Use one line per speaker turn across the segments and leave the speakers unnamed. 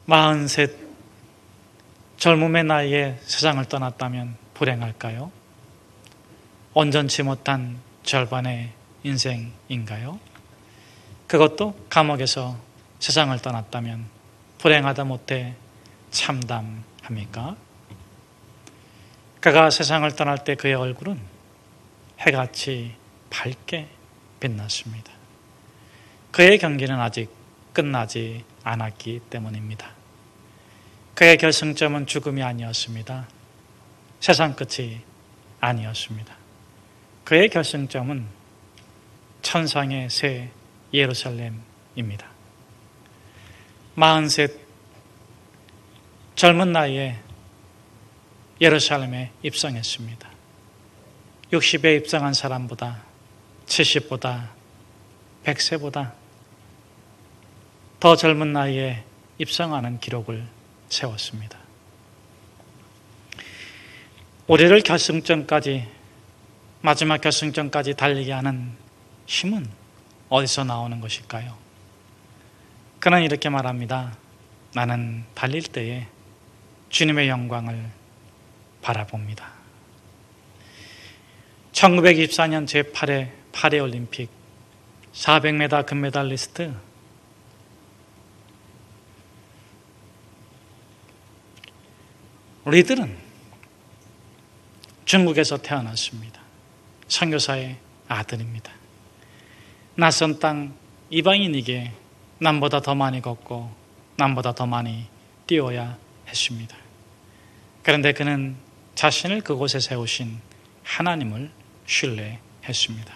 43 젊음의 나이에 세상을 떠났다면 불행할까요? 온전치 못한 절반의 인생인가요? 그것도 감옥에서 세상을 떠났다면 불행하다 못해 참담합니까? 그가 세상을 떠날 때 그의 얼굴은 해같이 밝게 빛났습니다. 그의 경기는 아직 끝나지 않았기 때문입니다. 그의 결승점은 죽음이 아니었습니다. 세상 끝이 아니었습니다. 그의 결승점은 천상의 새 예루살렘입니다. 43 젊은 나이에 예루살렘에 입성했습니다. 60에 입성한 사람보다 70보다 100세보다 더 젊은 나이에 입성하는 기록을 세웠습니다. 우리를 결승점까지, 마지막 결승점까지 달리게 하는 힘은 어디서 나오는 것일까요? 그는 이렇게 말합니다. 나는 달릴 때에 주님의 영광을 바라봅니다. 1924년 제8회 파리올림픽 400m 금메달리스트 리들은 중국에서 태어났습니다. 선교사의 아들입니다. 낯선 땅 이방인에게 남보다 더 많이 걷고 남보다 더 많이 뛰어야 했습니다. 그런데 그는 자신을 그곳에 세우신 하나님을 신뢰했습니다.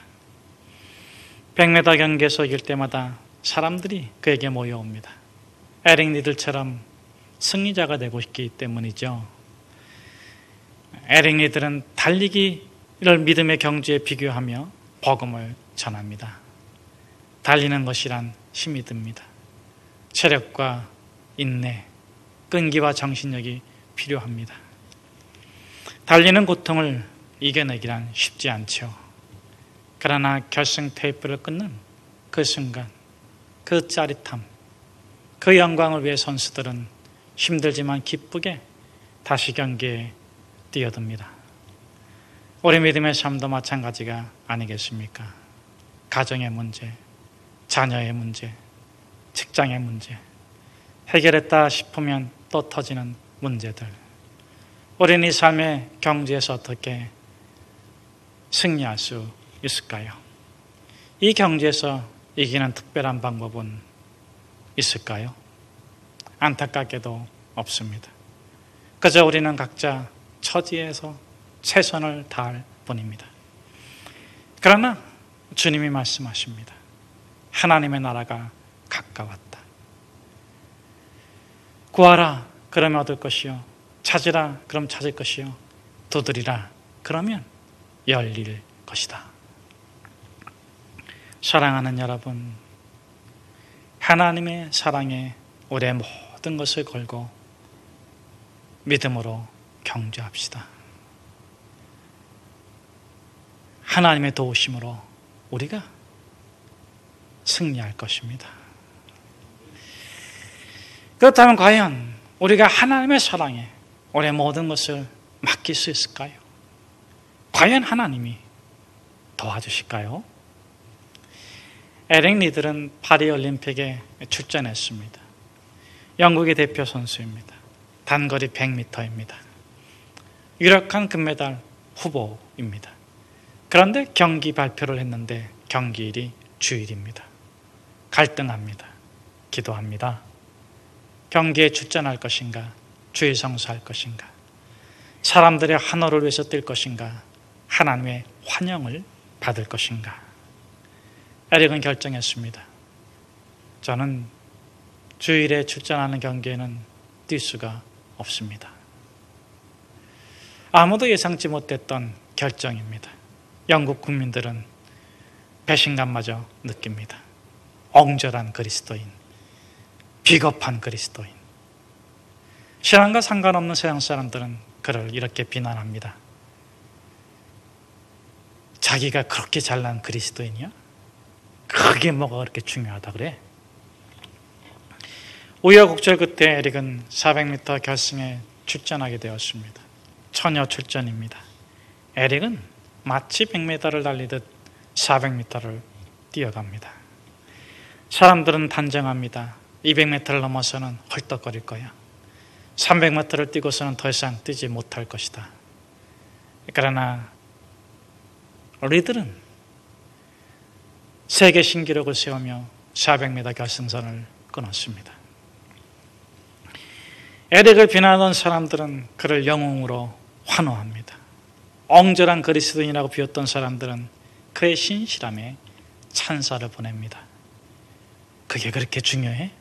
100m 경기에서 이길 때마다 사람들이 그에게 모여옵니다. 에릭 리들처럼 승리자가 되고 싶기 때문이죠. 에릭 리들은 달리기를 믿음의 경주에 비교하며 복음을 전합니다. 달리는 것이란 힘이 듭니다. 체력과 인내, 끈기와 정신력이 필요합니다. 달리는 고통을 이겨내기란 쉽지 않죠. 그러나 결승 테이프를 끊는 그 순간, 그 짜릿함, 그 영광을 위해 선수들은 힘들지만 기쁘게 다시 경기에 뛰어듭니다. 우리 믿음의 삶도 마찬가지가 아니겠습니까? 가정의 문제, 자녀의 문제, 직장의 문제, 해결했다 싶으면 또 터지는 문제들. 우리는 이 삶의 경주에서 어떻게 승리할 수 있을까요? 이 경주에서 이기는 특별한 방법은 있을까요? 안타깝게도 없습니다. 그저 우리는 각자 처지에서 최선을 다할 뿐입니다. 그러나 주님이 말씀하십니다. 하나님의 나라가 가까웠다. 구하라, 그러면 얻을 것이요. 찾으라, 그럼 찾을 것이요. 두드리라, 그러면 열릴 것이다. 사랑하는 여러분, 하나님의 사랑에 우리의 모든 것을 걸고 믿음으로 경주합시다. 하나님의 도우심으로 우리가 승리할 것입니다. 그렇다면 과연 우리가 하나님의 사랑에 우리의 모든 것을 맡길 수 있을까요? 과연 하나님이 도와주실까요? 에릭 리들은 파리올림픽에 출전했습니다. 영국의 대표 선수입니다. 단거리 100m입니다. 유력한 금메달 후보입니다. 그런데 경기 발표를 했는데 경기일이 주일입니다. 갈등합니다. 기도합니다. 경기에 출전할 것인가? 주일 성수할 것인가? 사람들의 환호를 위해서 뛸 것인가? 하나님의 환영을 받을 것인가? 에릭은 결정했습니다. 저는 주일에 출전하는 경기에는 뛸 수가 없습니다. 아무도 예상치 못했던 결정입니다. 영국 국민들은 배신감마저 느낍니다. 엉절한 그리스도인, 비겁한 그리스도인. 신앙과 상관없는 세상 사람들은 그를 이렇게 비난합니다. 자기가 그렇게 잘난 그리스도인이야? 그게 뭐가 그렇게 중요하다 그래? 우여곡절 끝에 에릭은 400m 결승에 출전하게 되었습니다. 처녀 출전입니다. 에릭은 마치 100m를 달리듯 400m를 뛰어갑니다. 사람들은 단정합니다. 200m를 넘어서는 헐떡거릴 거야. 300m를 뛰고서는 더 이상 뛰지 못할 것이다. 그러나 리들은 세계 신기록을 세우며 400m 결승선을 끊었습니다. 에릭을 비난하던 사람들은 그를 영웅으로 환호합니다. 엉절한 그리스도인이라고 비웃던 사람들은 그의 신실함에 찬사를 보냅니다. 그게 그렇게 중요해?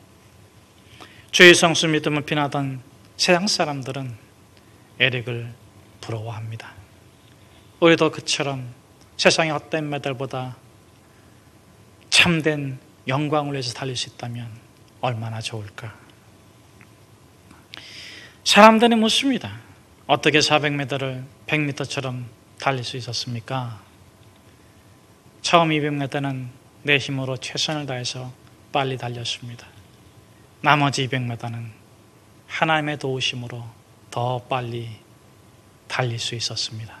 주의 성수 믿음을 비난하던 세상 사람들은 에릭을 부러워합니다. 우리도 그처럼 세상의 헛된 메달보다 참된 영광을 위해서 달릴 수 있다면 얼마나 좋을까? 사람들이 묻습니다. 어떻게 400m를 100m처럼 달릴 수 있었습니까? 처음 200m는 내 힘으로 최선을 다해서 빨리 달렸습니다. 나머지 200m는 하나님의 도우심으로 더 빨리 달릴 수 있었습니다.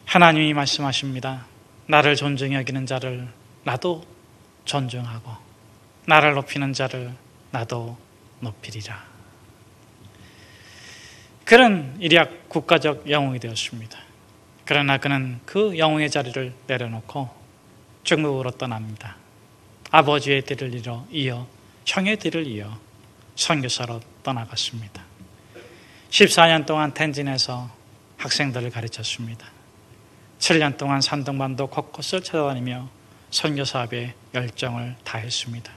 하나님이 말씀하십니다. 나를 존중히 여기는 자를 나도 존중하고 나를 높이는 자를 나도 높이리라. 그는 일약 국가적 영웅이 되었습니다. 그러나 그는 그 영웅의 자리를 내려놓고 중국으로 떠납니다. 아버지의 뒤를 이어 형의 뒤를 이어 선교사로 떠나갔습니다. 14년 동안 텐진에서 학생들을 가르쳤습니다. 7년 동안 산둥반도 곳곳을 찾아다니며 선교사업에 열정을 다했습니다.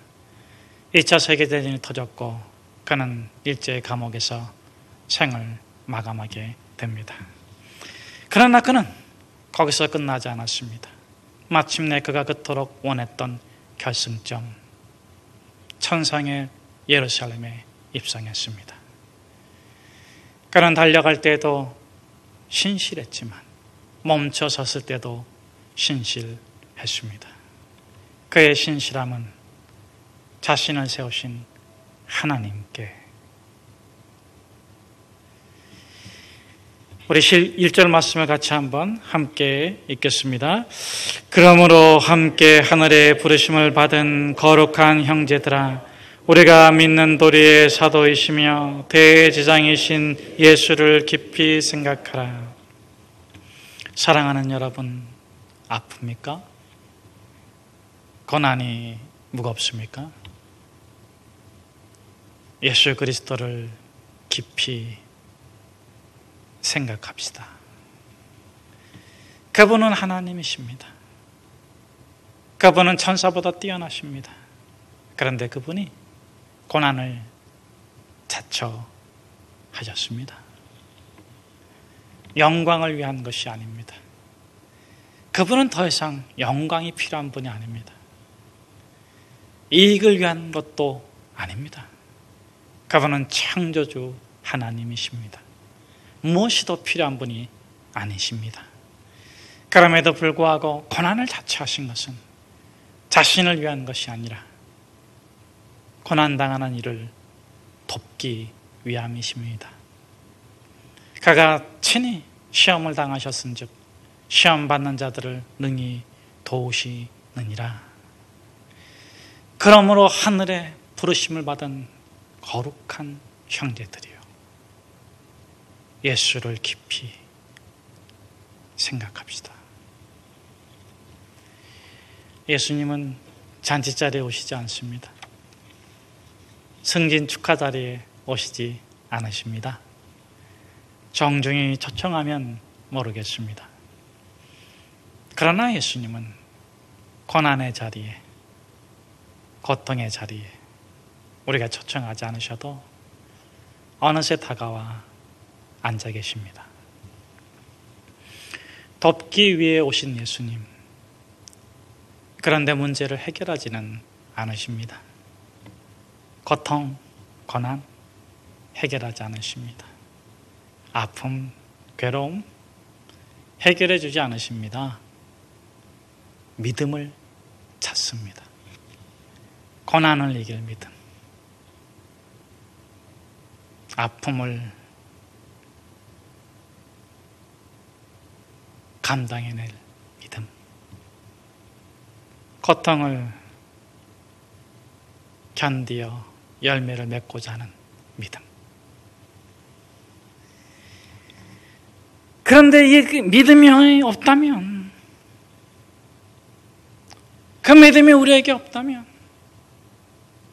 2차 세계대전이 터졌고 그는 일제의 감옥에서 생을 마감하게 됩니다. 그러나 그는 거기서 끝나지 않았습니다. 마침내 그가 그토록 원했던 결승점, 천상의 예루살렘에 입성했습니다. 그는 달려갈 때도 신실했지만 멈춰 섰을 때도 신실했습니다. 그의 신실함은 자신을 세우신 하나님께, 우리 1절 말씀을 같이 한번 함께 읽겠습니다. 그러므로 함께 하늘의 부르심을 받은 거룩한 형제들아, 우리가 믿는 도리의 사도이시며 대제장이신 예수를 깊이 생각하라. 사랑하는 여러분, 아픕니까? 고난이 무겁습니까? 예수 그리스도를 깊이 생각합시다. 그분은 하나님이십니다. 그분은 천사보다 뛰어나십니다. 그런데 그분이 고난을 자처하셨습니다. 영광을 위한 것이 아닙니다. 그분은 더 이상 영광이 필요한 분이 아닙니다. 이익을 위한 것도 아닙니다. 그분은 창조주 하나님이십니다. 무엇이 더 필요한 분이 아니십니다. 그럼에도 불구하고 고난을 자처하신 것은 자신을 위한 것이 아니라 고난당하는 이를 돕기 위함이십니다. 그가 친히 시험을 당하셨은즉 시험 받는 자들을 능히 도우시느니라. 그러므로 하늘의 부르심을 받은 거룩한 형제들이요, 예수를 깊이 생각합시다. 예수님은 잔치자리에 오시지 않습니다. 승진 축하 자리에 오시지 않으십니다. 정중히 초청하면 모르겠습니다. 그러나 예수님은 고난의 자리에, 고통의 자리에 우리가 초청하지 않으셔도 어느새 다가와 앉아 계십니다. 돕기 위해 오신 예수님, 그런데 문제를 해결하지는 않으십니다. 고통, 고난 해결하지 않으십니다. 아픔, 괴로움 해결해 주지 않으십니다. 믿음을 찾습니다. 고난을 이길 믿음, 아픔을 감당해낼 믿음, 고통을 견디어 열매를 맺고자 하는 믿음. 그런데 이 믿음이 없다면, 그 믿음이 우리에게 없다면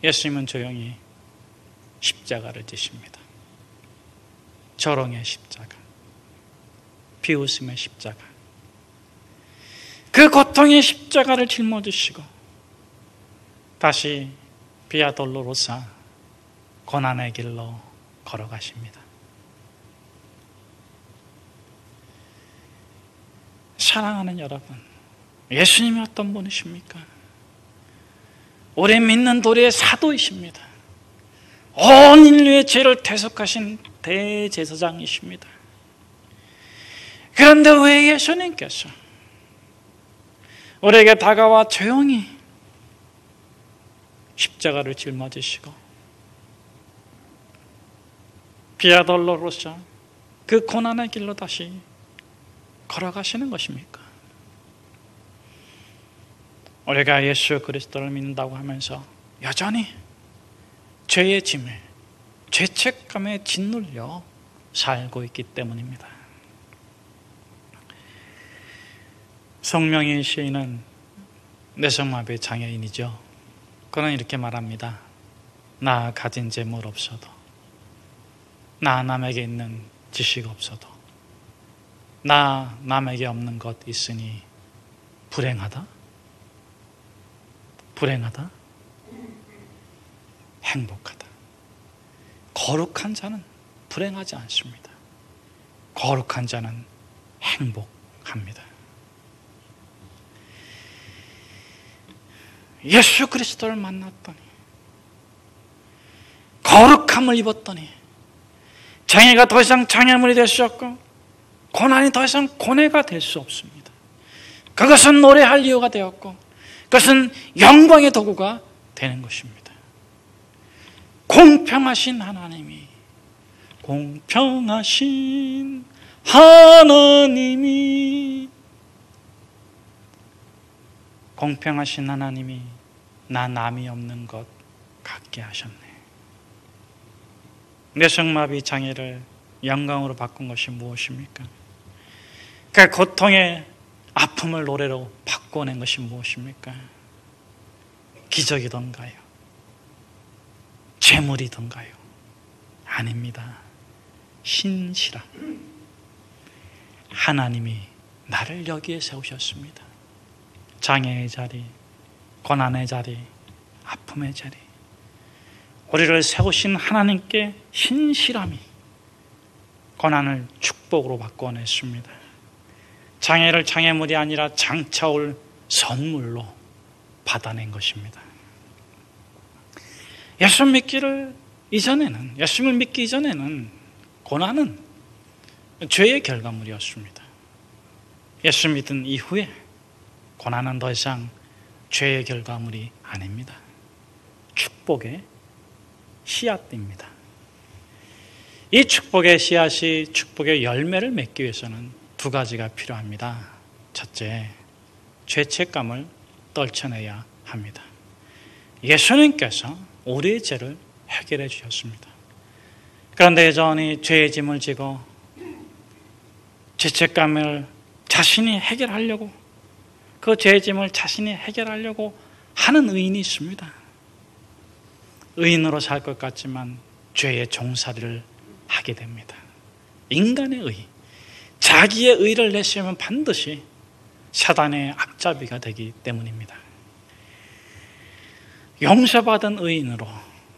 예수님은 조용히 십자가를 지십니다. 조롱의 십자가, 비웃음의 십자가, 그 고통의 십자가를 짊어지시고 다시 비아 돌로로사 고난의 길로 걸어가십니다. 사랑하는 여러분, 예수님이 어떤 분이십니까? 우리 믿는 도리의 사도이십니다. 온 인류의 죄를 대속하신 대제사장이십니다. 그런데 왜 예수님께서 우리에게 다가와 조용히 십자가를 짊어지시고 비아 돌로로사 그 고난의 길로 다시 걸어가시는 것입니까? 우리가 예수 그리스도를 믿는다고 하면서 여전히 죄의 짐을, 죄책감에 짓눌려 살고 있기 때문입니다. 성명희 시인은 뇌성마비 장애인이죠. 그는 이렇게 말합니다. 나 가진 재물 없어도, 나 남에게 있는 지식 없어도, 나 남에게 없는 것 있으니 불행하다? 불행하다? 행복하다. 거룩한 자는 불행하지 않습니다. 거룩한 자는 행복합니다. 예수 그리스도를 만났더니, 거룩함을 입었더니 장애가 더 이상 장애물이 될 수 없고 고난이 더 이상 고뇌가 될 수 없습니다. 그것은 노래할 이유가 되었고 그것은 영광의 도구가 되는 것입니다. 공평하신 하나님이, 공평하신 하나님이, 공평하신 하나님이 나 남이 없는 것 같게 하셨네. 뇌성마비 장애를 영광으로 바꾼 것이 무엇입니까? 그 고통의 아픔을 노래로 바꿔낸 것이 무엇입니까? 기적이던가요? 재물이던가요? 아닙니다. 신실함. 하나님이 나를 여기에 세우셨습니다. 장애의 자리, 고난의 자리, 아픔의 자리, 우리를 세우신 하나님께 신실함이 고난을 축복으로 바꿔냈습니다. 장애를 장애물이 아니라 장차올 선물로 받아낸 것입니다. 예수를 믿기 이전에는 고난은 죄의 결과물이었습니다. 예수 믿은 이후에 고난은 더 이상 죄의 결과물이 아닙니다. 축복의 씨앗입니다. 이 축복의 씨앗이 축복의 열매를 맺기 위해서는 두 가지가 필요합니다. 첫째, 죄책감을 떨쳐내야 합니다. 예수님께서 우리의 죄를 해결해 주셨습니다. 그런데 여전히 죄의 짐을 지고 죄책감을 자신이 해결하려고, 그 죄의 짐을 자신이 해결하려고 하는 의인이 있습니다. 의인으로 살 것 같지만 죄의 종살이를 하게 됩니다. 인간의 의, 자기의 의를 내세우면 반드시 사단의 앞잡이가 되기 때문입니다. 용서받은 의인으로,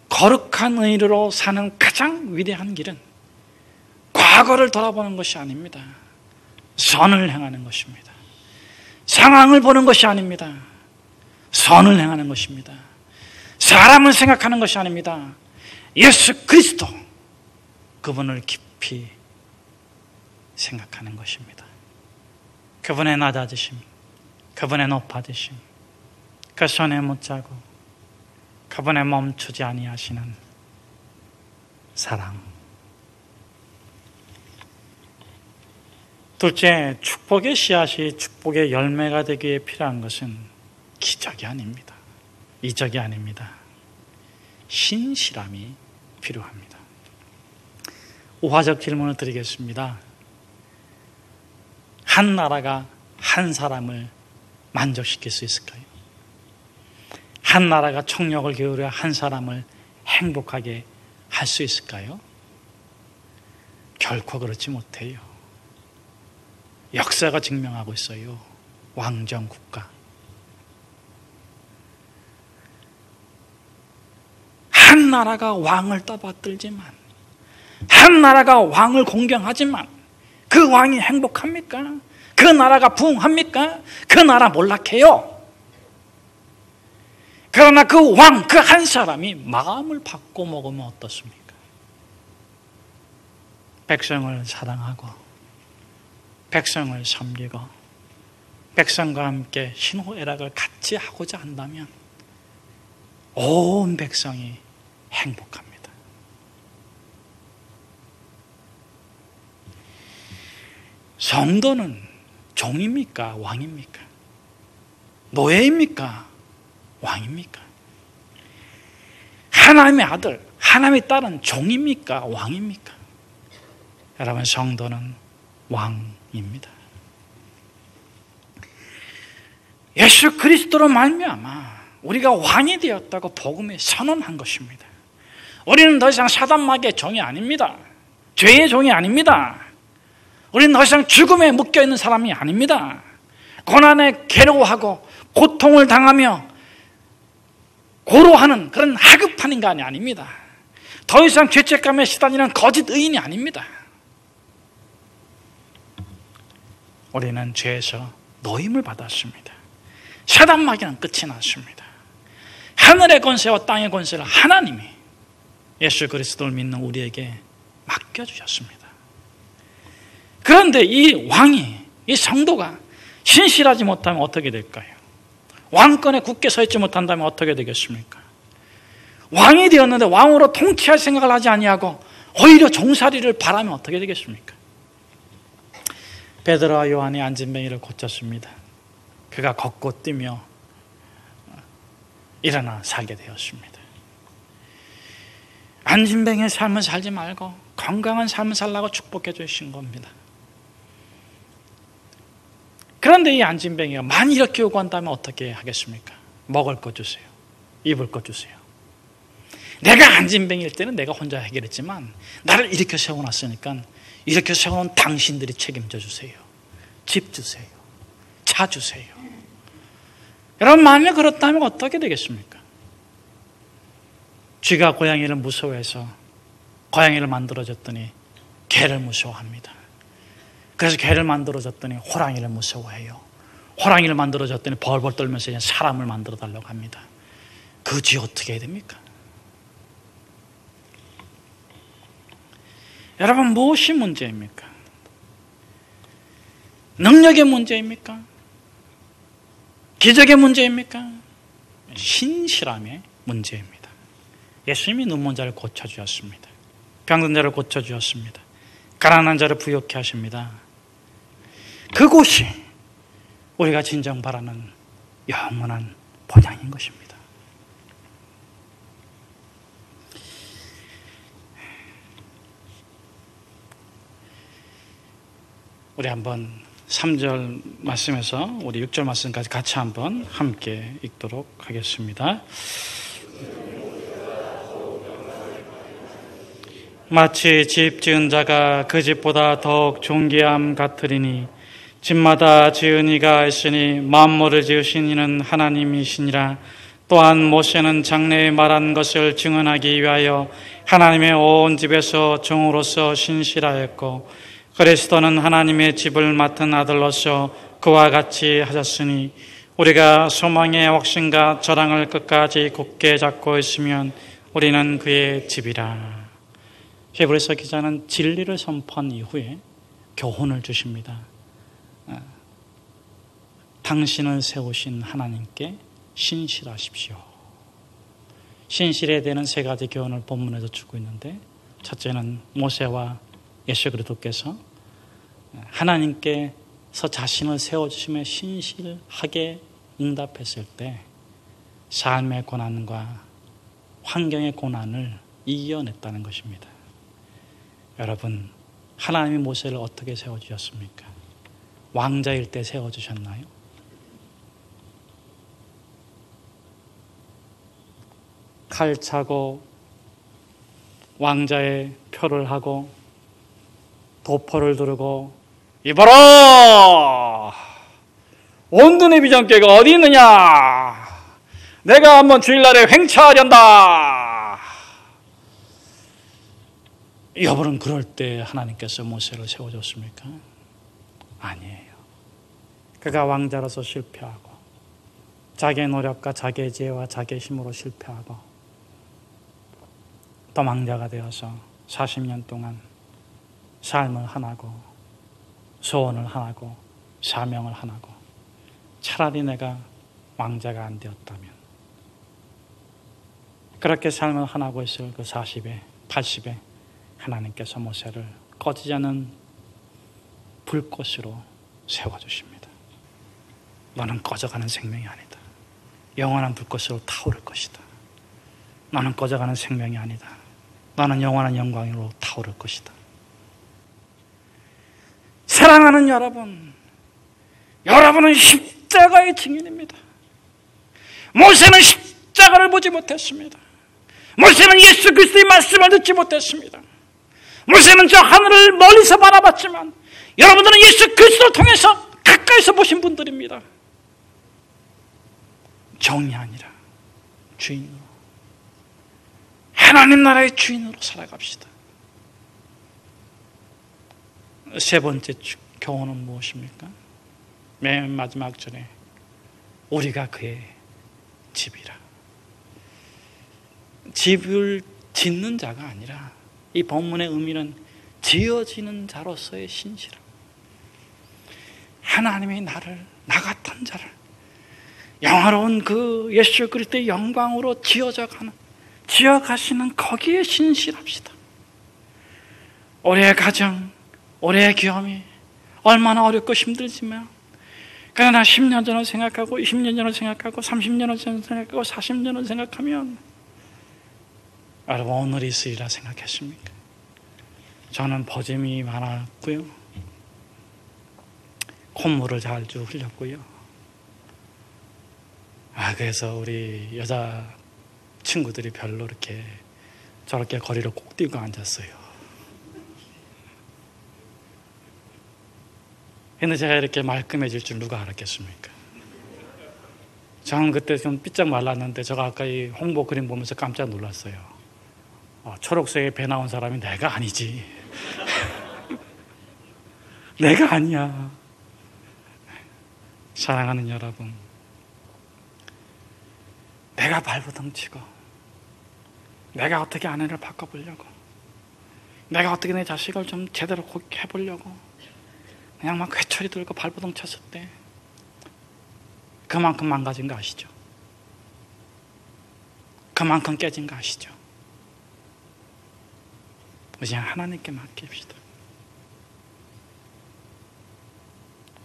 거룩한 의인으로 사는 가장 위대한 길은 과거를 돌아보는 것이 아닙니다. 선을 행하는 것입니다. 상황을 보는 것이 아닙니다. 선을 행하는 것입니다. 사람을 생각하는 것이 아닙니다. 예수 그리스도, 그분을 깊이 생각하는 것입니다. 그분의 낮아지심, 그분의 높아지심, 그 손에 못자고 그분의 멈추지 아니하시는 사랑, 둘째, 축복의 씨앗이 축복의 열매가 되기 위해 필요한 것은 기적이 아닙니다. 이적이 아닙니다. 신실함이 필요합니다. 우화적 질문을 드리겠습니다. 한 나라가 한 사람을 만족시킬 수 있을까요? 한 나라가 총력을 기울여 한 사람을 행복하게 할 수 있을까요? 결코 그렇지 못해요. 역사가 증명하고 있어요. 왕정국가. 한 나라가 왕을 떠받들지만, 한 나라가 왕을 공경하지만 그 왕이 행복합니까? 그 나라가 부흥합니까? 그 나라 몰락해요. 그러나 그 왕, 그 한 사람이 마음을 바꿔 먹으면 어떻습니까? 백성을 사랑하고 백성을 섬기고 백성과 함께 신호애락을 같이 하고자 한다면 온 백성이 행복합니다. 성도는 종입니까? 왕입니까? 노예입니까? 왕입니까? 하나님의 아들, 하나님의 딸은 종입니까? 왕입니까? 여러분, 성도는 왕입니다. 예수 그리스도로 말미암아 우리가 왕이 되었다고 복음에 선언한 것입니다. 우리는 더 이상 사단마귀의 종이 아닙니다. 죄의 종이 아닙니다. 우리는 더 이상 죽음에 묶여있는 사람이 아닙니다. 고난에 괴로워하고 고통을 당하며 고로하는 그런 하급한 인간이 아닙니다. 더 이상 죄책감에 시달리는 거짓 의인이 아닙니다. 우리는 죄에서 노임을 받았습니다. 사단마귀는 끝이 났습니다. 하늘의 권세와 땅의 권세를 하나님이 예수 그리스도를 믿는 우리에게 맡겨주셨습니다. 그런데 이 왕이, 이 성도가 신실하지 못하면 어떻게 될까요? 왕권에 굳게 서 있지 못한다면 어떻게 되겠습니까? 왕이 되었는데 왕으로 통치할 생각을 하지 아니하고 오히려 종살이를 바라면 어떻게 되겠습니까? 베드로와 요한이 안진뱅이를 고쳤습니다. 그가 걷고 뛰며 일어나 살게 되었습니다. 안진뱅이의 삶을 살지 말고 건강한 삶을 살라고 축복해 주신 겁니다. 그런데 이 안진뱅이가 많이 이렇게 요구한다면 어떻게 하겠습니까? 먹을 것 주세요. 입을 것 주세요. 내가 안진뱅이일 때는 내가 혼자 해결했지만 나를 이렇게 세워놨으니까 이렇게 세워놓은 당신들이 책임져 주세요. 집 주세요. 차 주세요. 여러분, 만약 그렇다면 어떻게 되겠습니까? 쥐가 고양이를 무서워해서 고양이를 만들어줬더니 개를 무서워합니다. 그래서 개를 만들어줬더니 호랑이를 무서워해요. 호랑이를 만들어줬더니 벌벌 떨면서 사람을 만들어 달라고 합니다. 그 쥐 어떻게 해야 됩니까? 여러분, 무엇이 문제입니까? 능력의 문제입니까? 기적의 문제입니까? 신실함의 문제입니다. 예수님이 눈먼 자를 고쳐주었습니다. 병든 자를 고쳐주었습니다. 가난한 자를 부욕케 하십니다. 그곳이 우리가 진정 바라는 영원한 본향인 것입니다. 우리 한번 3절 말씀에서 우리 6절 말씀까지 같이 한번 함께 읽도록 하겠습니다. 마치 집 지은 자가 그 집보다 더욱 존귀함 같으리니 집마다 지은 이가 있으니 만물을 지으신 이는 하나님이시니라. 또한 모세는 장래에 말한 것을 증언하기 위하여 하나님의 온 집에서 종으로서 신실하였고 그리스도는 하나님의 집을 맡은 아들로서 그와 같이 하셨으니 우리가 소망의 확신과 저랑을 끝까지 굳게 잡고 있으면 우리는 그의 집이라. 히브리서 기자는 진리를 선포한 이후에 교훈을 주십니다. 당신을 세우신 하나님께 신실하십시오. 신실해야 되는 세 가지 교훈을 본문에서 주고 있는데, 첫째는 모세와 예수 그리스도께서 하나님께서 자신을 세워주심에 신실하게 응답했을 때 삶의 고난과 환경의 고난을 이겨냈다는 것입니다. 여러분, 하나님이 모세를 어떻게 세워주셨습니까? 왕자일 때 세워주셨나요? 칼 차고 왕자의 표를 하고 도포를 두르고 이봐라! 온두네 비전교회가 어디 있느냐? 내가 한번 주일날에 횡차하련다. 여러분, 그럴 때 하나님께서 모세를 세워줬습니까? 아니에요. 그가 왕자로서 실패하고 자기의 노력과 자기의 지혜와 자기의 힘으로 실패하고 또 왕자가 되어서 40년 동안 삶을 하나고 소원을 하나고 사명을 하나고 차라리 내가 왕자가 안 되었다면 그렇게 삶을 하나고 있을 그 40에 80에 하나님께서 모세를 꺼지지 않는 불꽃으로 세워주십니다. 너는 꺼져가는 생명이 아니다. 영원한 불꽃으로 타오를 것이다. 너는 꺼져가는 생명이 아니다. 너는 영원한 영광으로 타오를 것이다. 사랑하는 여러분, 여러분은 십자가의 증인입니다. 모세는 십자가를 보지 못했습니다. 모세는 예수 그리스도의 말씀을 듣지 못했습니다. 모세는 저 하늘을 멀리서 바라봤지만 여러분들은 예수 그리스도를 통해서 가까이서 보신 분들입니다. 종이 아니라 주인으로, 하나님 나라의 주인으로 살아갑시다. 세 번째 교훈은 무엇입니까? 맨 마지막 절에 우리가 그의 집이라. 집을 짓는 자가 아니라 이 본문의 의미는 지어지는 자로서의 신실함. 하나님이 나를, 나 같은 자를 영화로운 그 예수 그리스도의 영광으로 지어가시는 거기에 신실합시다. 올해의 가정, 올해의 기업이 얼마나 어렵고 힘들지만 그러나 10년 전을 생각하고 20년 전을 생각하고 30년을 생각하고 40년을 생각하면 여러분 오늘이 있으리라 생각했습니까? 저는 버짐이 많았고요. 콧물을 자주 흘렸고요. 그래서 우리 여자 친구들이 별로 이렇게 저렇게 거리를 꼭 뛰고 앉았어요. 근데 제가 이렇게 말끔해질 줄 누가 알았겠습니까? 저는 그때 좀 삐쩍 말랐는데 제가 아까 이 홍보 그림 보면서 깜짝 놀랐어요. 초록색에 배 나온 사람이 내가 아니지. 내가 아니야. 사랑하는 여러분, 내가 발버둥 치고 내가 어떻게 아내를 바꿔보려고, 내가 어떻게 내 자식을 좀 제대로 해보려고 그냥 막 회초리 들고 발버둥 쳤을 때 그만큼 망가진 거 아시죠? 그만큼 깨진 거 아시죠? 그냥 하나님께 맡깁시다.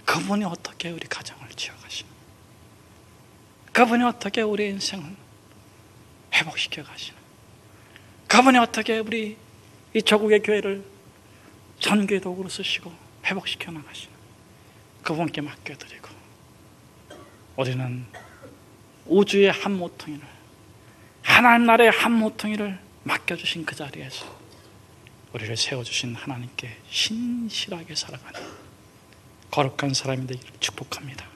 그분이 어떻게 우리 가정을 지어가시나, 그분이 어떻게 우리 인생을 회복시켜 가시나, 그분이 어떻게 우리 이 조국의 교회를 전교의 도구로 쓰시고 회복시켜 나가시나, 그분께 맡겨드리고 우리는 우주의 한 모퉁이를, 하나님 나라의 한 모퉁이를 맡겨주신 그 자리에서 우리를 세워주신 하나님께 신실하게 살아가는 거룩한 사람이 되기를 축복합니다.